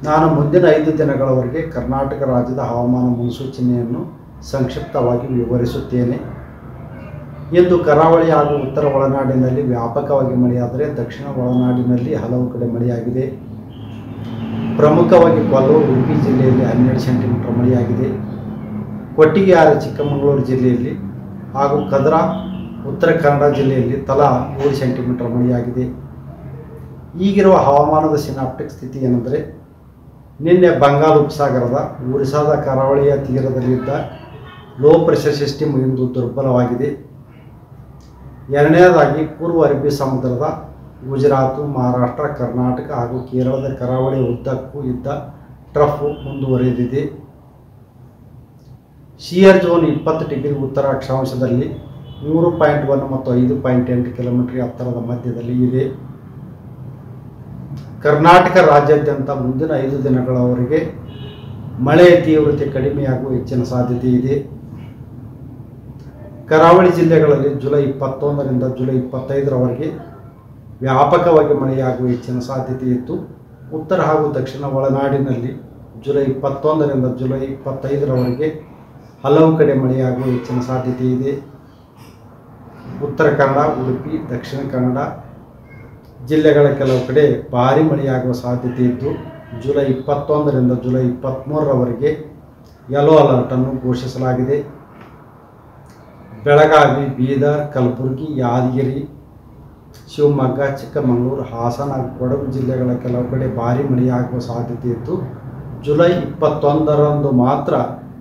ನಾನು ಮುಂದಿನ 5 ದಿನಗಳವರೆಗೆ ಕರ್ನಾಟಕ ರಾಜ್ಯದ ಹವಾಮಾನ ಮುನ್ಸೂಚನೆಯನ್ನು ಸಂಕ್ಷಿಪ್ತವಾಗಿ ವಿವರಿಸುತ್ತೇನೆ. ಇಂದು ಕರಾವಳಿ ಹಾಗೂ ಉತ್ತರ ಒಳನಾಡಿನಲ್ಲಿ ವ್ಯಾಪಕವಾಗಿ ಮಳೆಯಾದರೆ ದಕ್ಷಿಣ ಒಳನಾಡಿನಲ್ಲಿ ಹಲವು ಕಡೆ ಮಳೆಯಾಗಿದೆ. ಪ್ರಮುಖವಾಗಿ ಕೊಲ್ಲೂರು ಉಡುಪಿ ಜಿಲ್ಲೆಯಲ್ಲಿ 12 ಸೆಂಟಿಮೀಟರ್ ಮಳೆಯಾಗಿದೆ. ಕೊಟ್ಟಿಗೆಹಾರ ಚಿಕ್ಕಮಗಳೂರು ಜಿಲ್ಲೆಯಲ್ಲಿ ಹಾಗೂ ಕದ್ರಾ ಉತ್ತರ ಕನ್ನಡ ಜಿಲ್ಲೆಯಲ್ಲಿ ತಲಾ 7 ಸೆಂಟಿಮೀಟರ್ ಮಳೆಯಾಗಿದೆ. ಈಗಿರುವ ಹವಾಮಾನದ ಸಿನಾಪ್ಟಿಕ್ ಸ್ಥಿತಿ ಏನೆಂದರೆ, ನಿನ್ನೆ ಬಂಗಾಳ ಉಪಸಾಗರದ ಒರಿಸ್ಸಾದ ಕರಾವಳಿಯ ತೀರದಲ್ಲಿದ್ದ ಲೋ ಪ್ರೆಷರ್ ಸಿಸ್ಟಮ್ ಇಂದು ದುರ್ಬಲವಾಗಿದೆ. ಎರಡನೇದಾಗಿ ಪೂರ್ವ ಅರಬ್ಬಿ ಸಮುದ್ರದ ಗುಜರಾತ್, ಮಹಾರಾಷ್ಟ್ರ, ಕರ್ನಾಟಕ ಹಾಗೂ ಕೇರಳದ ಕರಾವಳಿಯ ಉದ್ದಕ್ಕೂ ಇದ್ದ ಟ್ರಫ್ ಮುಂದುವರೆದಿದೆ. ಶಿಯರ್ ಝೋನ್ 20 ಡಿಗ್ರಿ ಉತ್ತರ ಅಕ್ಷಾಂಶದಲ್ಲಿ 3.1 ಮತ್ತು 5.8 ಕಿಲೋಮೀಟರ್ ಎತ್ತರದ ಮಧ್ಯದಲ್ಲಿ ಇದೆ. ಕರ್ನಾಟಕ ರಾಜ್ಯಾದ್ಯಂತ ಮುಂದಿನ 5 ದಿನಗಳವರೆಗೆ ಮಳೆಯ ತೀವ್ರತೆ ಕಡಿಮೆಯಾಗುವ ಹೆಚ್ಚಿನ ಸಾಧ್ಯತೆ ಇದೆ. ಕರಾವಳಿ ಜಿಲ್ಲೆಗಳಲ್ಲಿ ಜುಲೈ 21ರಿಂದ ಜುಲೈ 25ರವರೆಗೆ ವ್ಯಾಪಕವಾಗಿ ಮಳೆಯಾಗುವ ಹೆಚ್ಚಿನ ಸಾಧ್ಯತೆ ಇತ್ತು. ಉತ್ತರ ಹಾಗೂ ದಕ್ಷಿಣ ಒಳನಾಡಿನಲ್ಲಿ ಜುಲೈ 21ರಿಂದ ಜುಲೈ 25ರವರೆಗೆ ಹಲವು ಕಡೆ ಮಳೆಯಾಗುವ ಹೆಚ್ಚಿನ ಸಾಧ್ಯತೆ ಇದೆ. ಉತ್ತರ ಕನ್ನಡ, ಉಡುಪಿ, ದಕ್ಷಿಣ ಕನ್ನಡ ಜಿಲ್ಲೆಗಳ ಕೆಲವು ಕಡೆ ಭಾರೀ ಮಳೆಯಾಗುವ ಸಾಧ್ಯತೆ ಇದ್ದು, ಜುಲೈ 21ರಿಂದ ಜುಲೈ 23ರವರೆಗೆ ಯೆಲ್ಲೋ ಅಲರ್ಟನ್ನು ಘೋಷಿಸಲಾಗಿದೆ. ಬೆಳಗಾವಿ, ಬೀದರ್, ಕಲಬುರಗಿ, ಯಾದಗಿರಿ, ಶಿವಮೊಗ್ಗ, ಚಿಕ್ಕಮಗಳೂರು, ಹಾಸನ ಹಾಗೂ ಕೊಡಗು ಜಿಲ್ಲೆಗಳ ಕೆಲವು ಕಡೆ ಭಾರೀ ಮಳೆಯಾಗುವ ಸಾಧ್ಯತೆ ಇದ್ದು, ಜುಲೈ 21ರಂದು ಮಾತ್ರ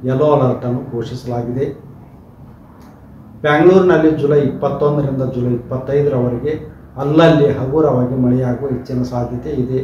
ಯೆಲ್ಲೋ ಅಲರ್ಟನ್ನು ಘೋಷಿಸಲಾಗಿದೆ. ಬೆಂಗಳೂರಿನಲ್ಲಿ ಜುಲೈ 21ರಿಂದ ಜುಲೈ 25ರವರೆಗೆ ಅಲ್ಲಲ್ಲಿ ಹಗುರವಾಗಿ ಮಳೆಯಾಗುವ ಹೆಚ್ಚಿನ ಸಾಧ್ಯತೆ ಇದೆ.